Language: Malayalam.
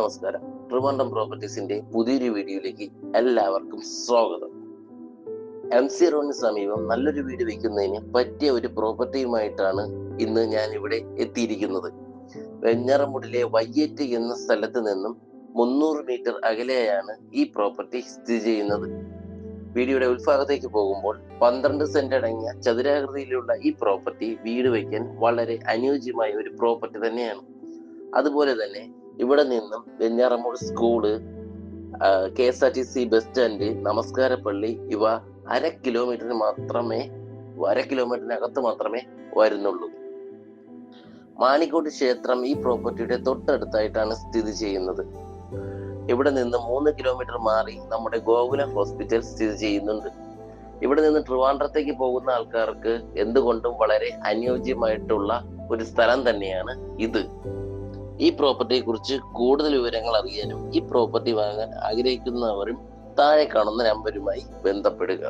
നമസ്കാരം. ട്രിവാൻഡ്രം പ്രോപ്പർട്ടീസിന്റെ പുതിയൊരു വീഡിയോയിലേക്ക് എല്ലാവർക്കും സ്വാഗതം. MC റോഡിന് സമീപം നല്ലൊരു വീട് വെക്കുന്നതിന് പറ്റിയ ഒരു പ്രോപ്പർട്ടിയുമായിട്ടാണ് ഇന്ന് ഞാൻ ഇവിടെ എത്തിയിരിക്കുന്നത്. വെഞ്ഞാറമൂടിലെ വയ്യേറ്റ് എന്ന സ്ഥലത്ത് നിന്നും 300 മീറ്റർ അകലെയാണ് ഈ പ്രോപ്പർട്ടി സ്ഥിതി ചെയ്യുന്നത്. വീഡിയോയുടെ ഉൾഭാഗത്തേക്ക് പോകുമ്പോൾ 12 സെന്റ് അടങ്ങിയ ചതുരാകൃതിയിലുള്ള ഈ പ്രോപ്പർട്ടി വീട് വയ്ക്കാൻ വളരെ അനുയോജ്യമായ ഒരു പ്രോപ്പർട്ടി തന്നെയാണ്. അതുപോലെ തന്നെ ഇവിടെ നിന്നും Venjaramoodu school, KSRTC bus stand, നമസ്കാരപ്പള്ളി ഇവ 1/2 കിലോമീറ്ററിനകത്ത് മാത്രമേ വരുന്നുള്ളൂ. മാനിക്കോട് ക്ഷേത്രം ഈ പ്രോപ്പർട്ടിയുടെ തൊട്ടടുത്തായിട്ടാണ് സ്ഥിതി ചെയ്യുന്നത്. ഇവിടെ നിന്ന് 3 കിലോമീറ്റർ മാറി നമ്മുടെ ഗോകുലം ഹോസ്പിറ്റൽ സ്ഥിതി ചെയ്യുന്നുണ്ട്. ഇവിടെ നിന്ന് ട്രിവാൻഡ്രത്തേക്ക് പോകുന്ന ആൾക്കാർക്ക് എന്തുകൊണ്ടും വളരെ അനുയോജ്യമായിട്ടുള്ള ഒരു സ്ഥലം തന്നെയാണ് ഇത്. ഈ പ്രോപ്പർട്ടിയെ കുറിച്ച് കൂടുതൽ വിവരങ്ങൾ അറിയാനും ഈ പ്രോപ്പർട്ടി വാങ്ങാൻ ആഗ്രഹിക്കുന്നവരും താഴെ കാണുന്ന നമ്പരുമായി ബന്ധപ്പെടുക.